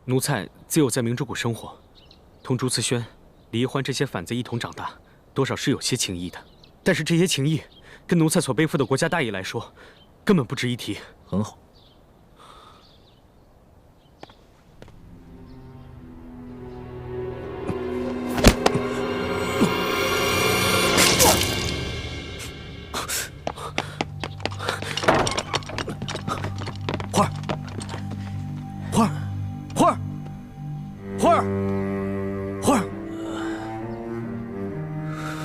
奴才自幼在明珠谷生活，同朱慈轩、李易欢这些反贼一同长大，多少是有些情谊的。但是这些情谊，跟奴才所背负的国家大义来说，根本不值一提。很好。花儿，花儿，花儿，花儿，花儿，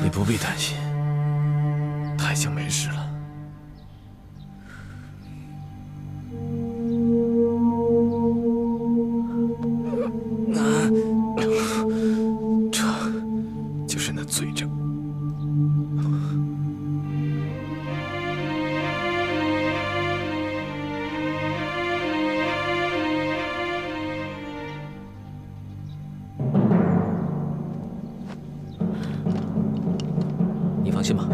你不必担心，他已经没事了。这就是那罪证。你放心吧，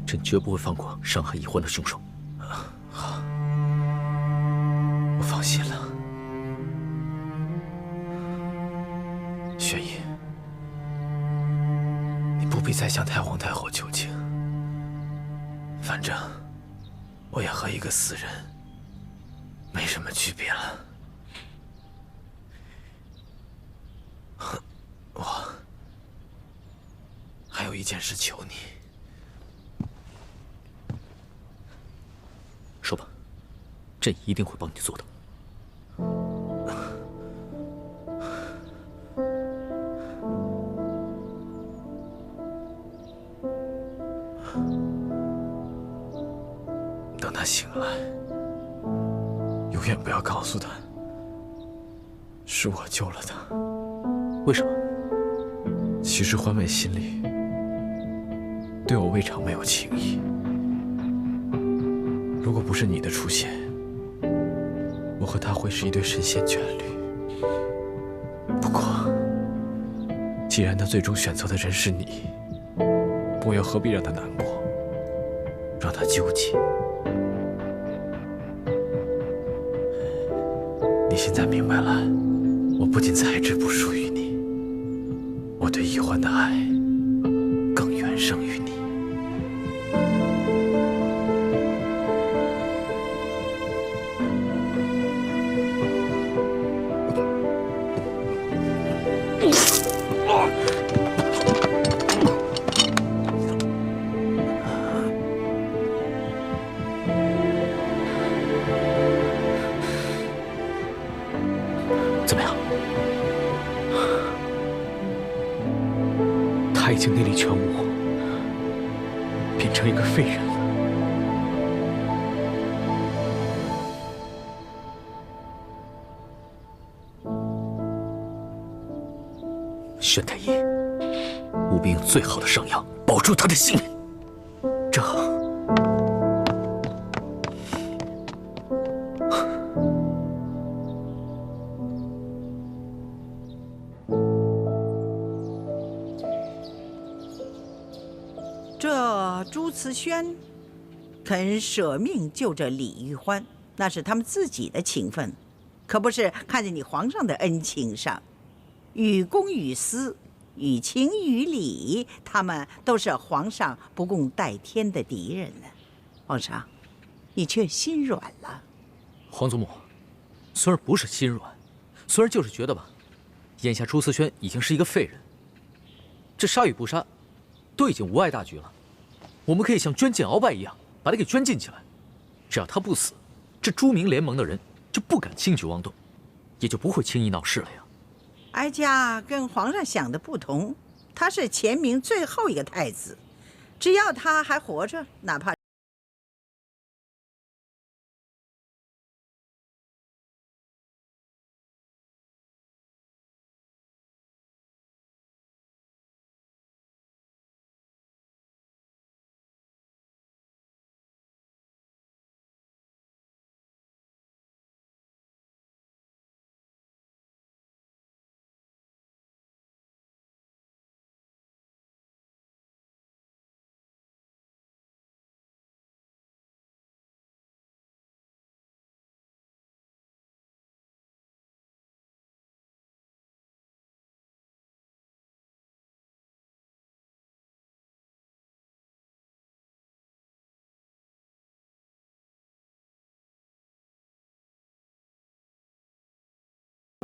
朕绝不会放过伤害易欢的凶手。好，我放心了。玄逸，你不必再向太皇太后求情。反正我也和一个死人没什么区别了。我还有一件事求你。说吧，朕一定会帮你做的。等他醒来，永远不要告诉他，是我救了他。为什么？其实欢美心里对我未尝没有情意。如果不是你的出现，我和他会是一对神仙眷侣。不过，既然他最终选择的人是你，我又何必让他难过，让他纠结？你现在明白了，我不仅才智不输于你，我对易欢的爱更远胜于你。怎么样？他已经内力全无，变成一个废人了。宣太医，务必用最好的伤药保住他的性命。这……这朱慈轩肯舍命救着李玉欢，那是他们自己的情分，可不是看在你皇上的恩情上。于公于私，于情于理，他们都是皇上不共戴天的敌人呢。皇上，你却心软了。皇祖母，孙儿不是心软，孙儿就是觉得吧，眼下朱慈轩已经是一个废人，这杀与不杀，都已经无碍大局了。我们可以像捐进鳌拜一样，把他给捐进起来。只要他不死，这朱明联盟的人就不敢轻举妄动，也就不会轻易闹事了呀。哀家跟皇上想的不同，他是前明最后一个太子，只要他还活着，哪怕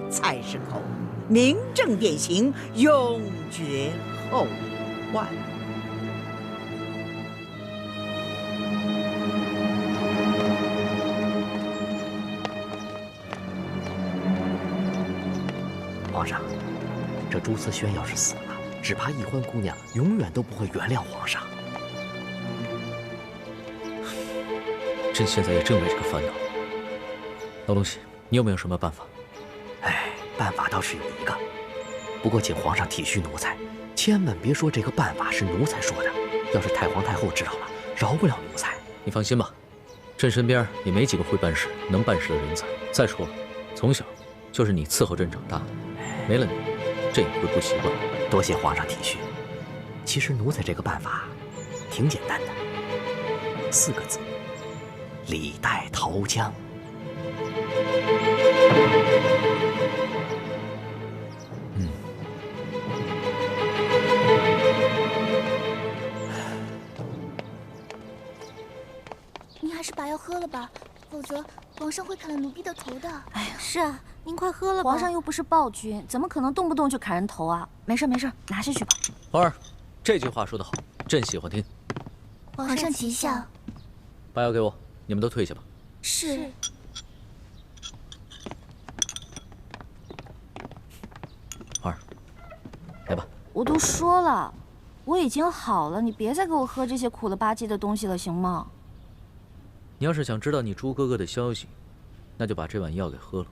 菜市口，明正典刑，永绝后患。皇上，这朱思轩要是死了，只怕易欢姑娘永远都不会原谅皇上。朕现在也正为这个烦恼。老东西，你有没有什么办法？哎，办法倒是有一个，不过请皇上体恤奴才，千万别说这个办法是奴才说的。要是太皇太后知道了，饶不了奴才。你放心吧，朕身边也没几个会办事、能办事的人才。再说了，从小就是你伺候朕长大的，没了你，朕也会不习惯。多谢皇上体恤。其实奴才这个办法挺简单的，4个字：李代桃僵。您还是把药喝了吧，否则皇上会砍了奴婢的头的。哎呀，是啊，您快喝了吧。皇上又不是暴君，怎么可能动不动就砍人头啊？没事没事，拿下去吧。皇儿，这句话说得好，朕喜欢听。皇上吉祥。把药给我，你们都退下吧。是。皇儿，来吧。我都说了，我已经好了，你别再给我喝这些苦了吧唧的东西了，行吗？你要是想知道你朱哥哥的消息，那就把这碗药给喝了。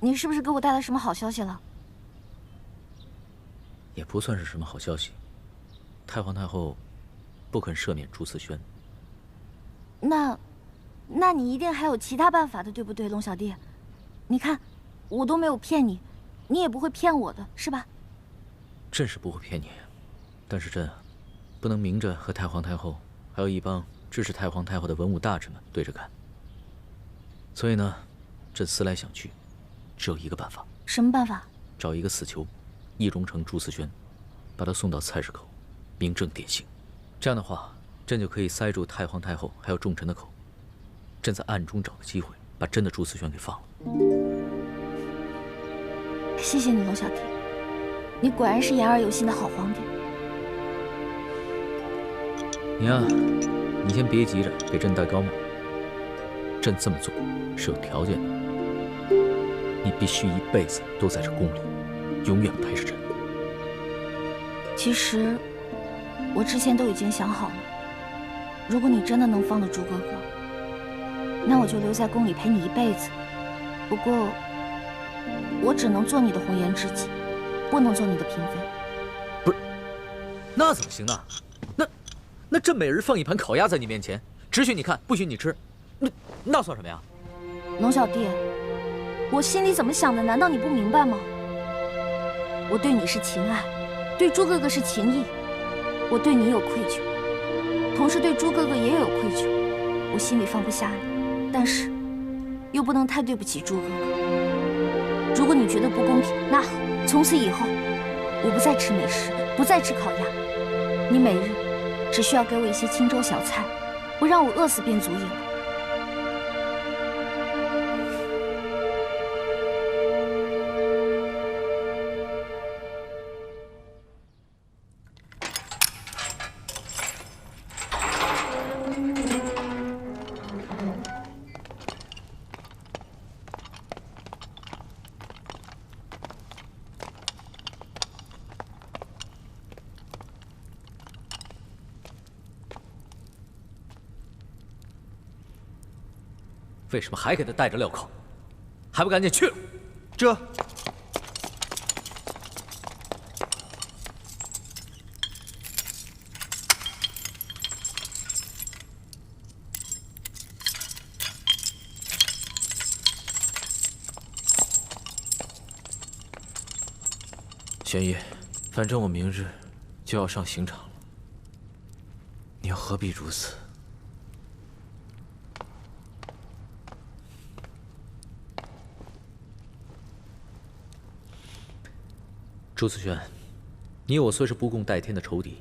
你是不是给我带来什么好消息了？也不算是什么好消息，太皇太后不肯赦免朱思轩。那你一定还有其他办法的，对不对，龙小弟？你看，我都没有骗你，你也不会骗我的，是吧？朕是不会骗你，但是朕不能明着和太皇太后还有一帮支持太皇太后的文武大臣们对着干。所以呢，朕思来想去，只有一个办法。什么办法？找一个死囚，易容成朱思轩，把他送到菜市口，明正典刑。这样的话，朕就可以塞住太皇太后还有重臣的口。朕在暗中找个机会，把真的朱思轩给放了。谢谢你，龙小弟，你果然是言而有信的好皇帝。你呀，你先别急着给朕戴高帽。朕这么做是有条件的，你必须一辈子都在这宫里，永远陪着朕。其实，我之前都已经想好了，如果你真的能放了朱哥哥，那我就留在宫里陪你一辈子。不过，我只能做你的红颜知己，不能做你的嫔妃。不是，那怎么行啊？那朕每日放一盘烤鸭在你面前，只许你看，不许你吃，那算什么呀？龙小弟，我心里怎么想的，难道你不明白吗？我对你是情爱，对朱哥哥是情义，我对你有愧疚，同时对朱哥哥也有愧疚，我心里放不下你，但是又不能太对不起朱哥哥。如果你觉得不公平，那好，从此以后我不再吃美食，不再吃烤鸭，你每日只需要给我一些清粥小菜，不让我饿死便足矣了。为什么还给他带着镣铐？还不赶紧去了！这。玄烨，反正我明日就要上刑场了，你又何必如此？朱思轩，你我虽是不共戴天的仇敌，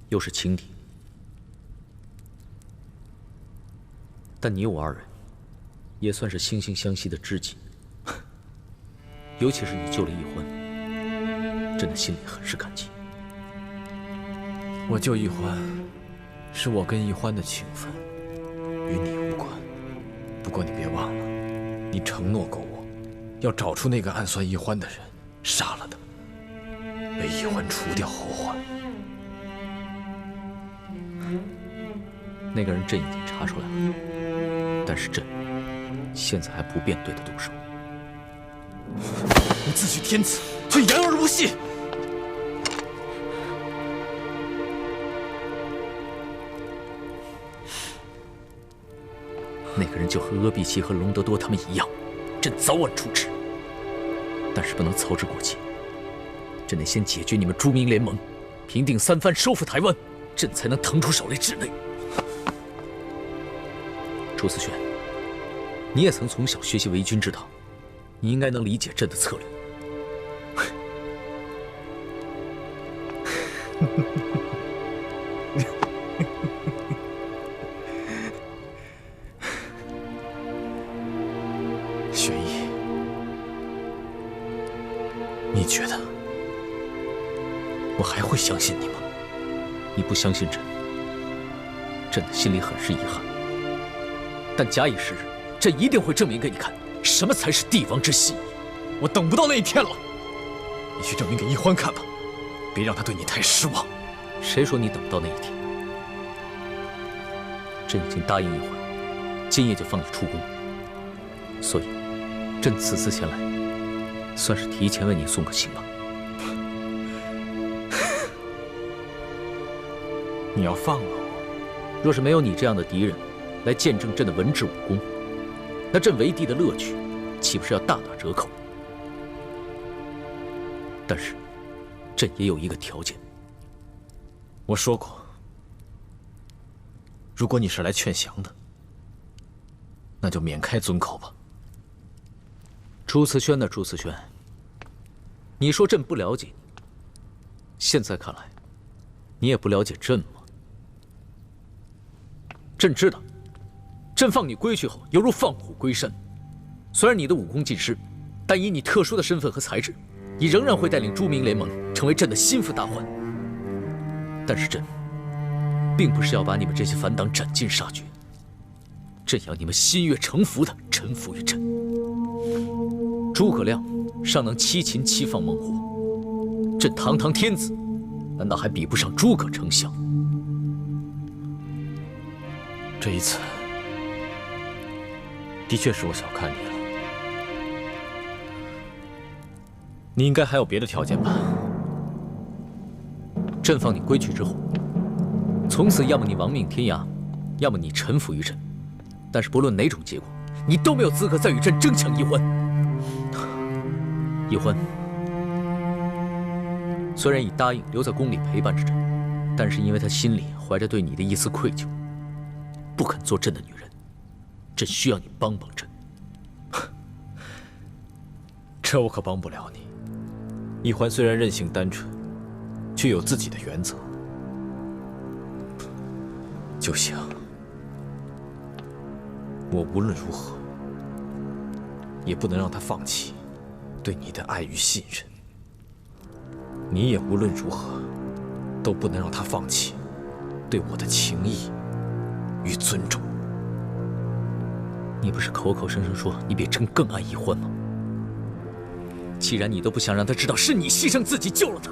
又是情敌，但你我二人也算是惺惺相惜的知己。尤其是你救了易欢，朕的心里很是感激。我救易欢，是我跟易欢的情分，与你无关。不过你别忘了，你承诺过我，要找出那个暗算易欢的人，杀了他，为易欢除掉后患。那个人朕已经查出来了，但是朕现在还不便对他动手。你自诩天子，却言而无信。那个人就和阿碧琪和隆德多他们一样，朕早晚处置。但是不能操之过急，朕得先解决你们朱明联盟，平定三藩，收复台湾，朕才能腾出手来治内。朱思轩，你也曾从小学习为军之道，你应该能理解朕的策略。雪姨，你觉得我还会相信你吗？你不相信朕，朕的心里很是遗憾。但假以时日，朕一定会证明给你看，什么才是帝王之心。我等不到那一天了，你去证明给易欢看吧，别让他对你太失望。谁说你等不到那一天？朕已经答应易欢，今夜就放你出宫。所以，朕此次前来，算是提前为你送个行吧。你要放了我？若是没有你这样的敌人来见证朕的文治武功，那朕为帝的乐趣岂不是要大打折扣？但是，朕也有一个条件。我说过，如果你是来劝降的，那就免开尊口吧。朱慈轩呢？朱慈轩，你说朕不了解你，现在看来，你也不了解朕吗？朕知道，朕放你归去后，犹如放虎归山。虽然你的武功尽失，但以你特殊的身份和才智，你仍然会带领朱明联盟成为朕的心腹大患。但是朕并不是要把你们这些反党斩尽杀绝，朕要你们心悦诚服地臣服于朕。诸葛亮尚能七擒七放猛虎，朕堂堂天子，难道还比不上诸葛丞相？这一次，的确是我小看你了。你应该还有别的条件吧？朕放你归去之后，从此要么你亡命天涯，要么你臣服于朕。但是不论哪种结果，你都没有资格再与朕争抢易欢。易欢虽然已答应留在宫里陪伴着朕，但是因为她心里怀着对你的一丝愧疚，不肯做朕的女人。朕需要你帮帮朕。这我可帮不了你。易欢虽然任性单纯，却有自己的原则。就像我无论如何也不能让她放弃对你的爱与信任，你也无论如何都不能让她放弃对我的情谊与尊重。你不是口口声声说你比朕更爱易欢吗？既然你都不想让他知道是你牺牲自己救了他，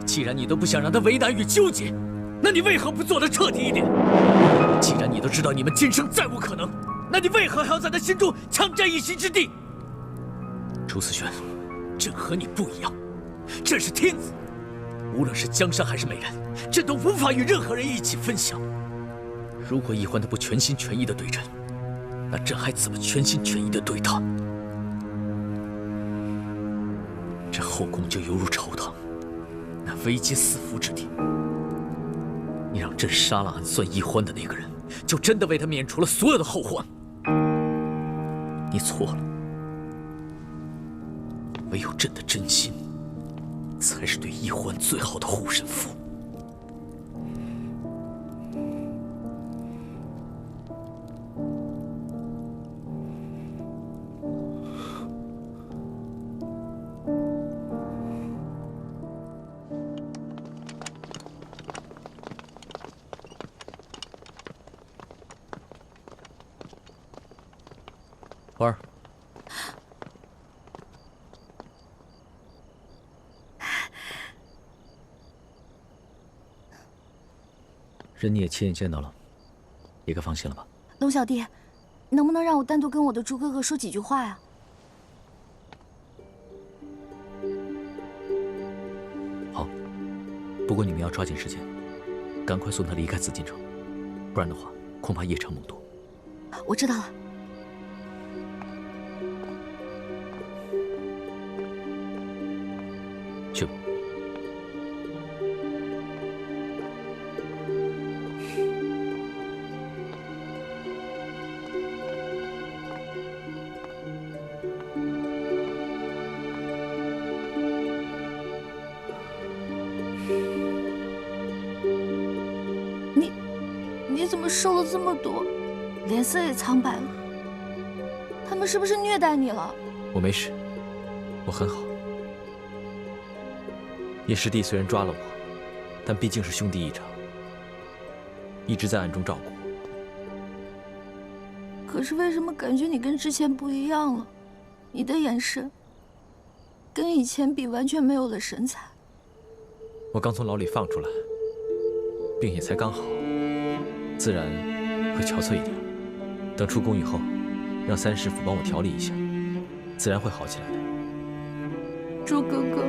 既然你都不想让他为难与纠结，那你为何不做得彻底一点？既然你都知道你们今生再无可能，那你为何还要在他心中强占一席之地？朱思轩，朕和你不一样，朕是天子，无论是江山还是美人，朕都无法与任何人一起分享。如果易欢他不全心全意地对朕，那朕还怎么全心全意地对他？这后宫就犹如朝堂，那危机四伏之地。你让朕杀了暗算易欢的那个人，就真的为他免除了所有的后患。你错了，唯有朕的真心，才是对易欢最好的护身符。花儿，人你也亲眼见到了，也该放心了吧？龙小弟，能不能让我单独跟我的猪哥哥说几句话呀？好，不过你们要抓紧时间，赶快送他离开紫禁城，不然的话，恐怕夜长梦多。我知道了。去吧。你怎么瘦了这么多，脸色也苍白了？他们是不是虐待你了？我没事，我很好。叶师弟虽然抓了我，但毕竟是兄弟一场，一直在暗中照顾我。可是为什么感觉你跟之前不一样了？你的眼神跟以前比完全没有了神采。我刚从牢里放出来，病也才刚好，自然会憔悴一点。等出宫以后，让三师傅帮我调理一下，自然会好起来的。猪哥哥，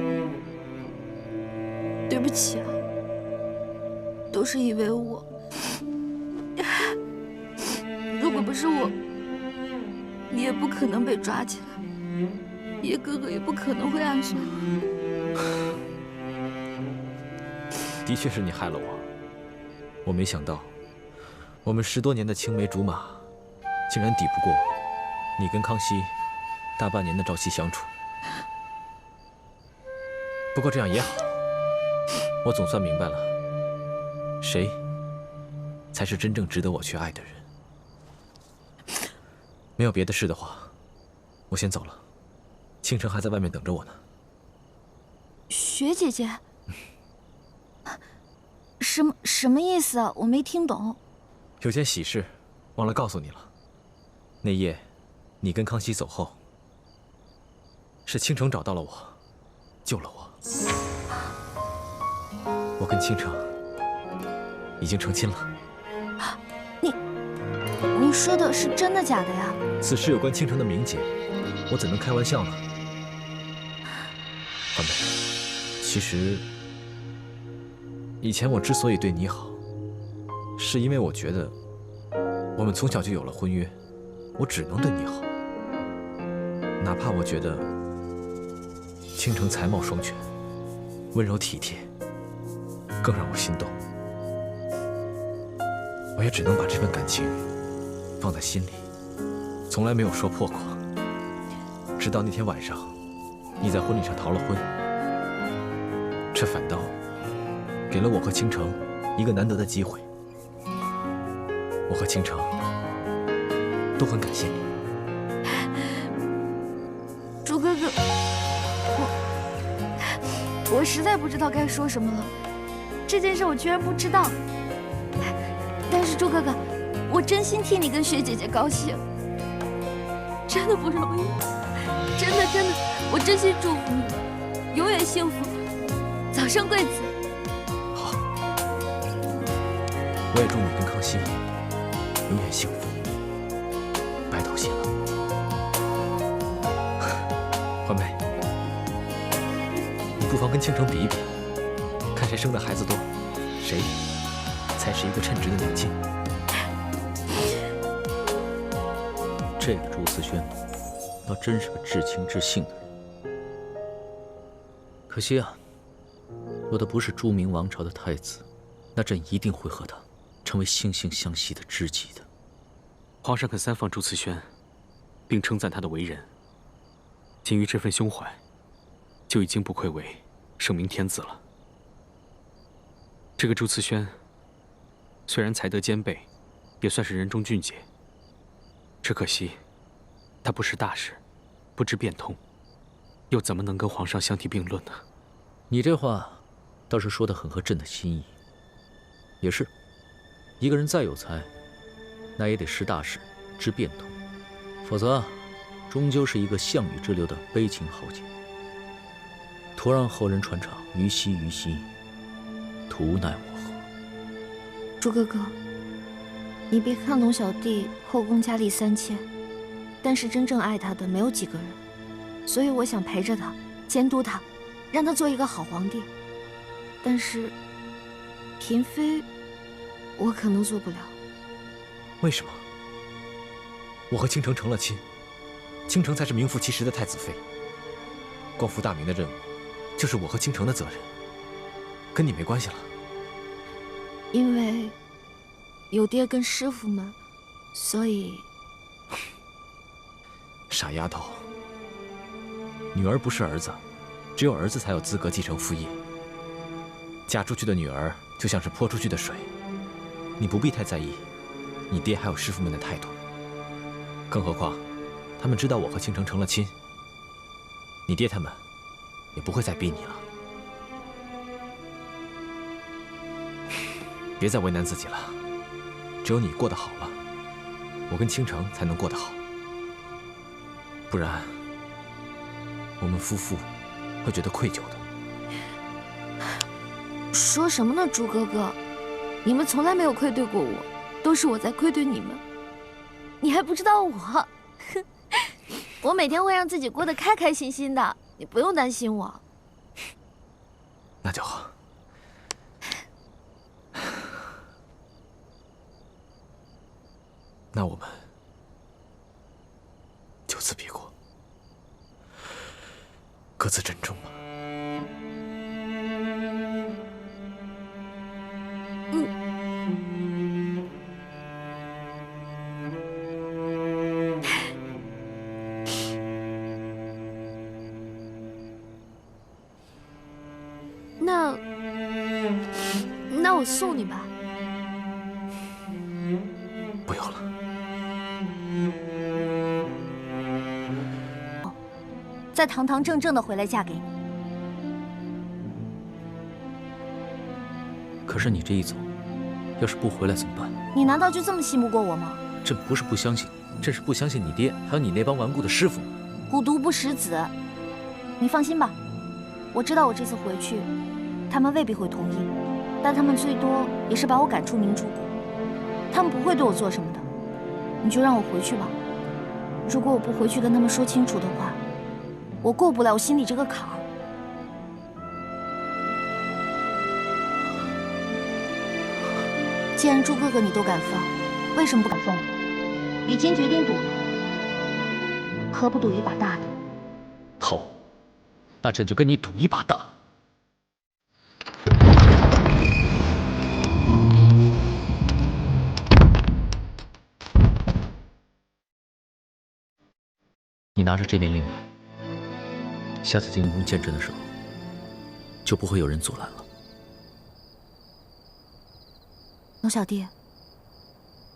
对不起啊，都是因为我。如果不是我，你也不可能被抓起来，叶哥哥也不可能会暗算。的确是你害了我，我没想到，我们10多年的青梅竹马，竟然抵不过你跟康熙大半年的朝夕相处。不过这样也好，我总算明白了，谁才是真正值得我去爱的人。没有别的事的话，我先走了。倾城还在外面等着我呢。雪姐姐，什么意思啊？我没听懂。有件喜事忘了告诉你了。那夜，你跟康熙走后，是倾城找到了我，救了我。我跟倾城已经成亲了。你说的是真的假的呀？此事有关倾城的名节，我怎能开玩笑呢？环北，其实以前我之所以对你好，是因为我觉得我们从小就有了婚约，我只能对你好。哪怕我觉得倾城才貌双全，温柔体贴，更让我心动，我也只能把这份感情放在心里，从来没有说破过。直到那天晚上，你在婚礼上逃了婚，这反倒给了我和倾城一个难得的机会。我和倾城都很感谢你。猪哥哥，我实在不知道该说什么了。这件事我居然不知道，但是猪哥哥，我真心替你跟雪姐姐高兴，真的不容易，真的，我真心祝福你们永远幸福，早生贵子。好，我也祝你跟康熙永远幸福，白头偕老。环梅，你不妨跟倾城比一比，看谁生的孩子多，谁才是一个称职的女亲。这个朱思轩，倒真是个至情至性的人。可惜啊，若他不是朱明王朝的太子，那朕一定会和他成为惺惺相惜的知己的。皇上肯三放朱慈轩，并称赞他的为人，仅于这份胸怀，就已经不愧为圣明天子了。这个朱慈轩，虽然才德兼备，也算是人中俊杰。只可惜，他不识大事，不知变通，又怎么能跟皇上相提并论呢？你这话倒是说得很合朕的心意。也是，一个人再有才，那也得识大事，知变通，否则终究是一个项羽之流的悲情豪杰。徒让后人传唱于兮于兮，图奈我何？朱哥哥，你别看龙小弟后宫佳丽3000，但是真正爱他的没有几个人，所以我想陪着他，监督他，让他做一个好皇帝。但是嫔妃，我可能做不了。为什么？我和倾城成了亲，倾城才是名副其实的太子妃。光复大明的任务，就是我和倾城的责任，跟你没关系了。因为有爹跟师傅们，所以……傻丫头，女儿不是儿子，只有儿子才有资格继承父业。嫁出去的女儿就像是泼出去的水，你不必太在意你爹还有师傅们的态度。更何况，他们知道我和倾城成了亲，你爹他们也不会再逼你了。别再为难自己了，只有你过得好了，我跟倾城才能过得好。不然，我们夫妇会觉得愧疚的。说什么呢，朱哥哥？你们从来没有愧对过我，都是我在愧对你们。你还不知道我？我每天会让自己过得开开心心的，你不用担心我。那就好。那我们就此别过，各自珍重吧。那我送你吧。不用了。再堂堂正正的回来嫁给你。可是你这一走，要是不回来怎么办？你难道就这么信不过我吗？朕不是不相信你，朕是不相信你爹还有你那帮顽固的师傅们。虎毒不食子，你放心吧，我知道我这次回去，他们未必会同意，但他们最多也是把我赶出明珠谷，他们不会对我做什么的。你就让我回去吧。如果我不回去跟他们说清楚的话，我过不了我心里这个坎儿。既然朱哥哥你都敢放，为什么不敢放我？已经决定赌了，何不赌一把大的？好，那朕就跟你赌一把大。你拿着这面令牌，下次进宫见朕的时候，就不会有人阻拦了。龙小弟，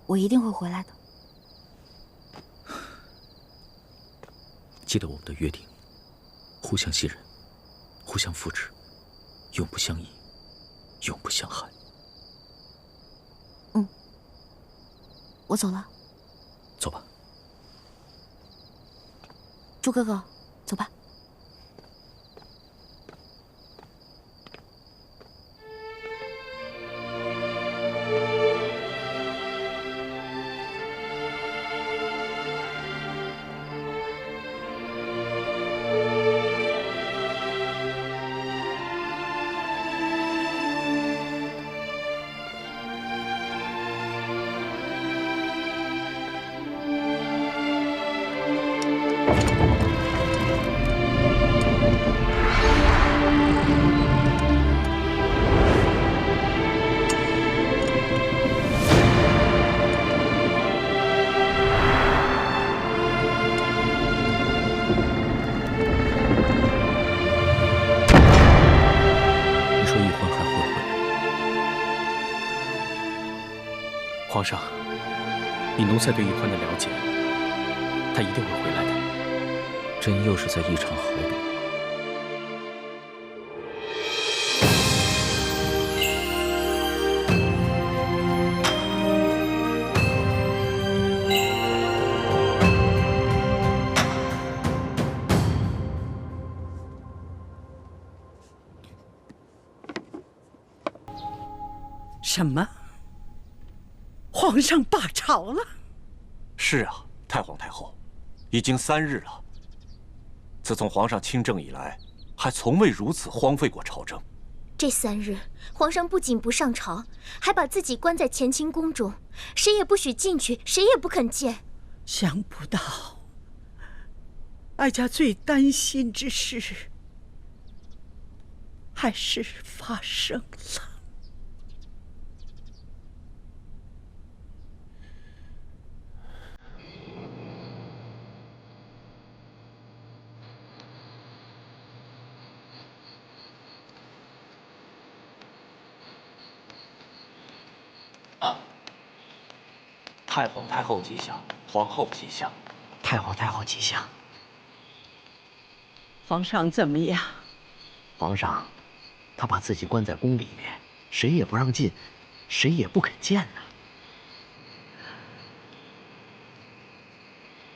我一定会回来的。记得我们的约定，互相信任，互相扶持，永不相疑，永不相害。嗯，我走了。走吧。朱哥哥，走吧。皇上，以奴才对奕欢的了解，他一定会回来的。朕又是在一场豪赌。什么？皇上罢朝了？是啊，太皇太后，已经3日了。自从皇上亲政以来，还从未如此荒废过朝政。这3日，皇上不仅不上朝，还把自己关在乾清宫中，谁也不许进去，谁也不肯见。想不到，哀家最担心之事，还是发生了。太皇太后吉祥，皇后吉祥。太皇太后吉祥。皇上怎么样？皇上，他把自己关在宫里面，谁也不让进，谁也不肯见呢。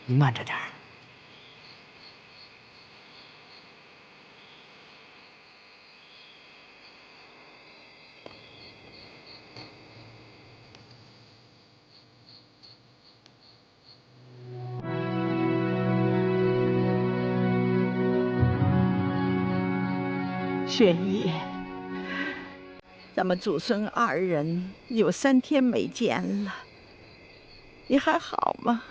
你慢着点儿。玄烨，咱们祖孙2人有3天没见了，你还好吗？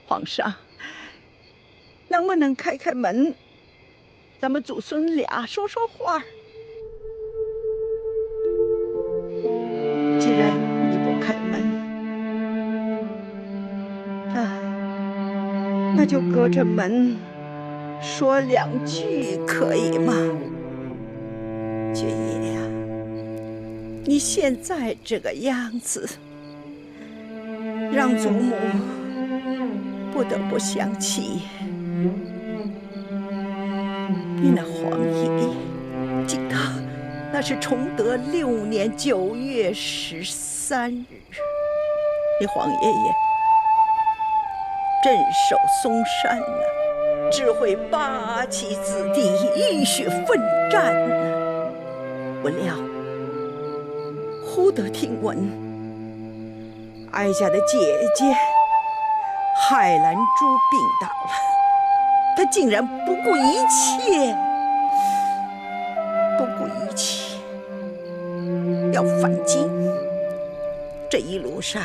皇上，能不能开开门，咱们祖孙俩说说话？既然你不开门，那就隔着门说2句，可以吗？爵爷呀，你现在这个样子，让祖母不得不想起你那皇爷爷。记得那是崇德6年9月13日，你皇爷爷镇守嵩山呢，指挥8旗子弟浴血奋战呢。不料忽得听闻，哀家的姐姐海兰珠病倒了，她竟然不顾一切，要返京。这一路上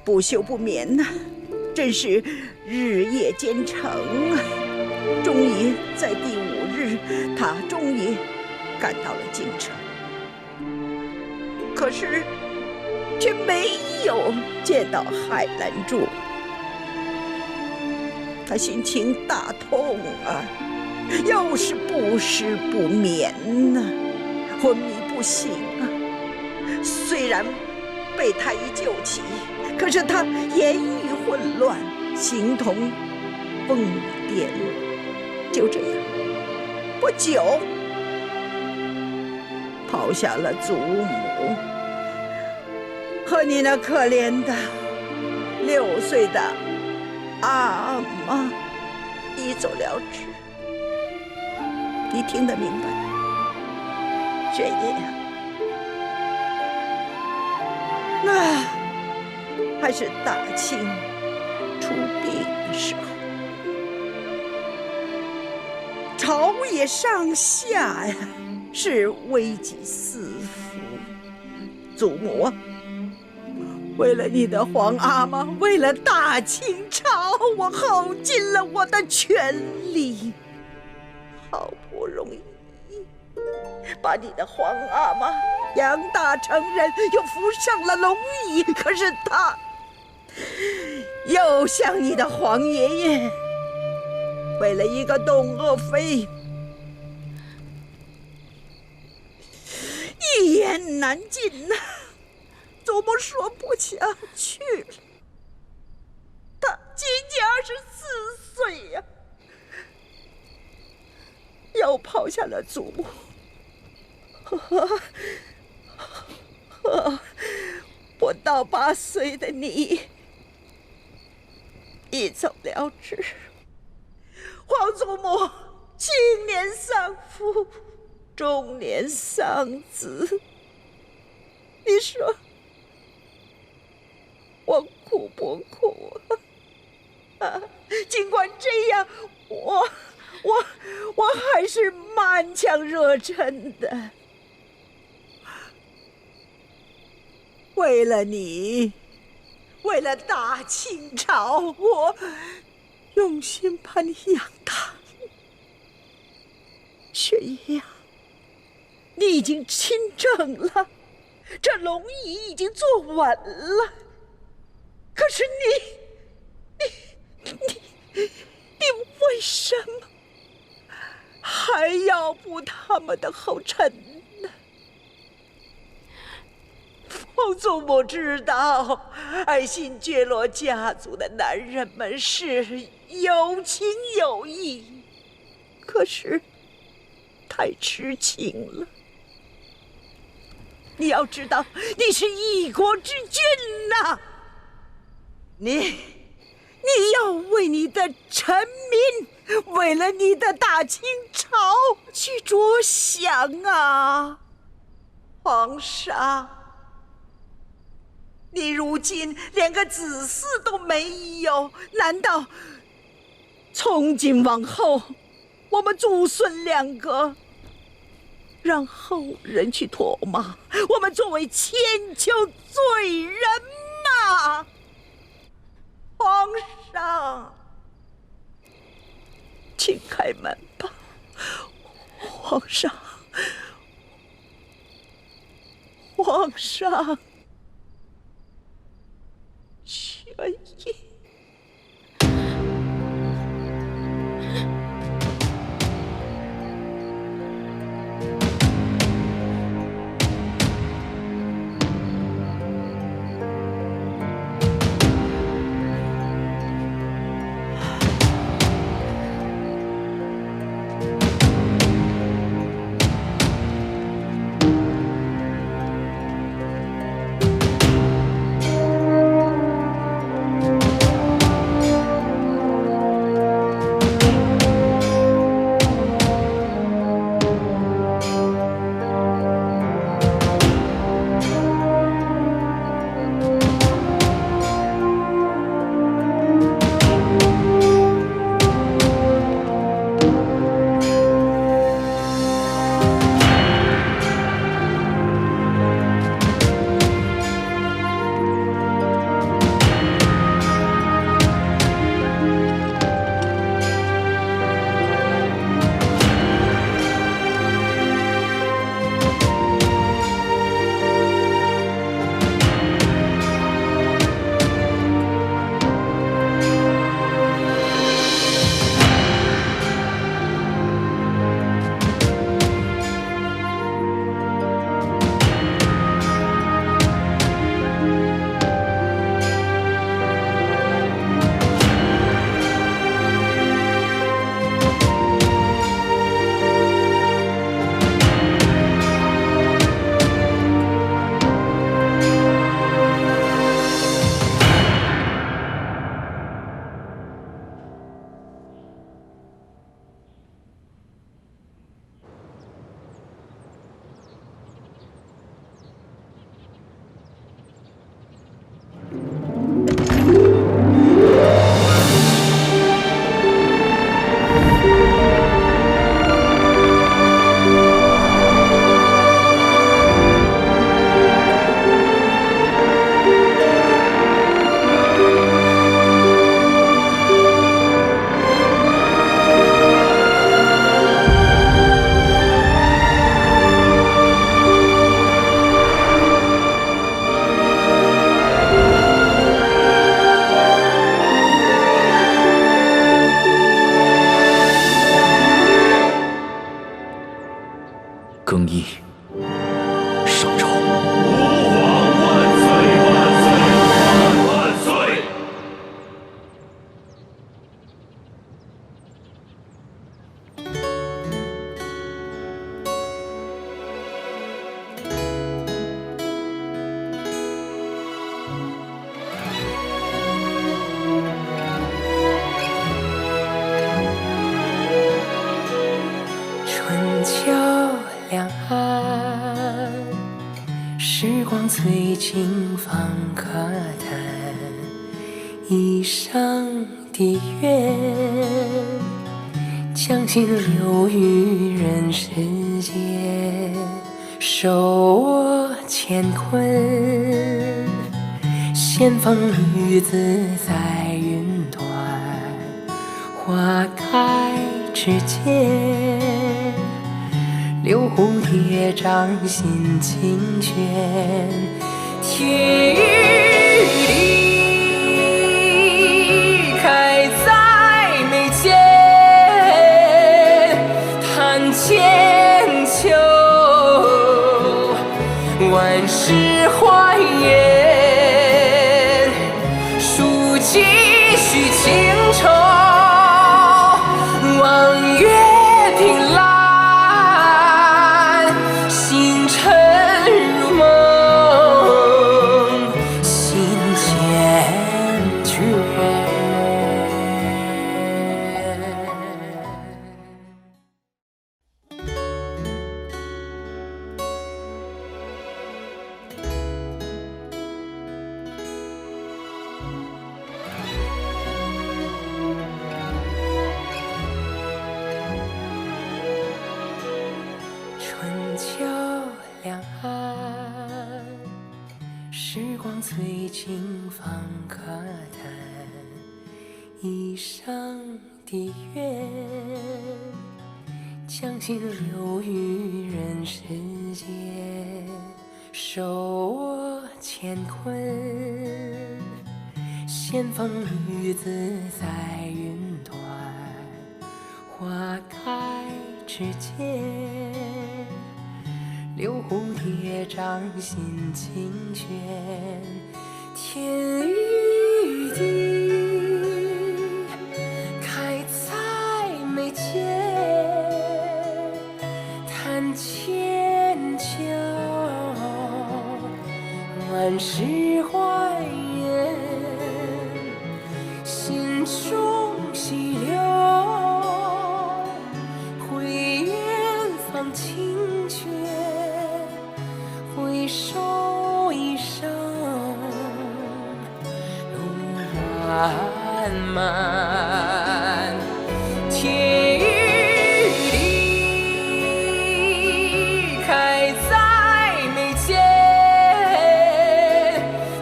不休不眠呐，真是日夜兼程啊！终于在第5日，他终于赶到了京城，可是却没有见到海兰珠。他心情大痛啊，又是不食不眠呐，昏迷不醒啊。虽然被太医救起，可是他言语混乱，形同疯癫。就这样，不久抛下了祖母和你那可怜的6岁的阿妈一走了之。你听得明白？玄烨呀，那还是大清出兵的时候，朝野上下呀是危急四伏。祖母啊，为了你的皇阿玛，为了大清朝，我耗尽了我的全力，好不容易把你的皇阿玛养大成人，又扶上了龙椅，可是他又像你的皇爷爷，为了一个董鄂妃，一言难尽呐。祖母说不下去了，他仅仅24岁呀，又抛下了祖母和不到8岁的你一走了之。皇祖母青年丧中年丧子，你说我苦不苦啊？尽管这样，我还是满腔热忱的。为了你，为了大清朝，我用心把你养大。雪姨呀，你已经亲政了，这龙椅已经坐稳了。可是你为什么还要步他们的后尘呢？凤祖母知道，爱新觉罗家族的男人们是有情有义，可是太痴情了。你要知道，你是一国之君呐！你要为你的臣民，为了你的大清朝去着想啊，皇上。你如今连个子嗣都没有，难道从今往后，我们祖孙两个让后人去唾骂我们作为千秋罪人吗？皇上，请开门吧，皇上，皇上，雪姨。更衣，上朝。吾皇万岁万岁万岁！春桥两岸，时光催尽放客叹，一生的愿，将心留于人世间，手握乾坤，仙风雨自在云端，花开之间，留蝴蝶掌心清泉，天与地开在眉间，弹千秋，万世怀言，书几许情愁，望月凭栏，星辰如梦，心缱绻。春秋两岸，时光催尽放客叹，一生的愿，将心留于人世间，手握乾坤，仙风雨自在云端，花开之间，留蝴蝶掌心清泉，天与地开在眉间，弹千秋，万世怀言，心中细流，回远方清泉，回首一生路漫漫，天与地开在眉间，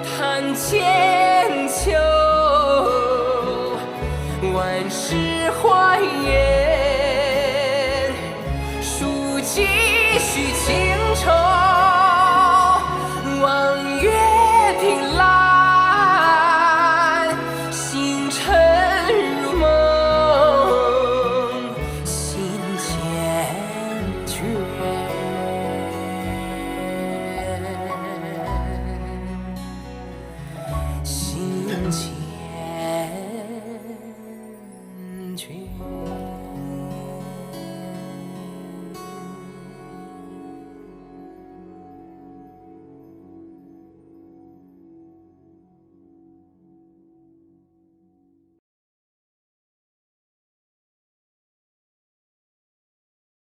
弹千秋，万世怀言，书几许情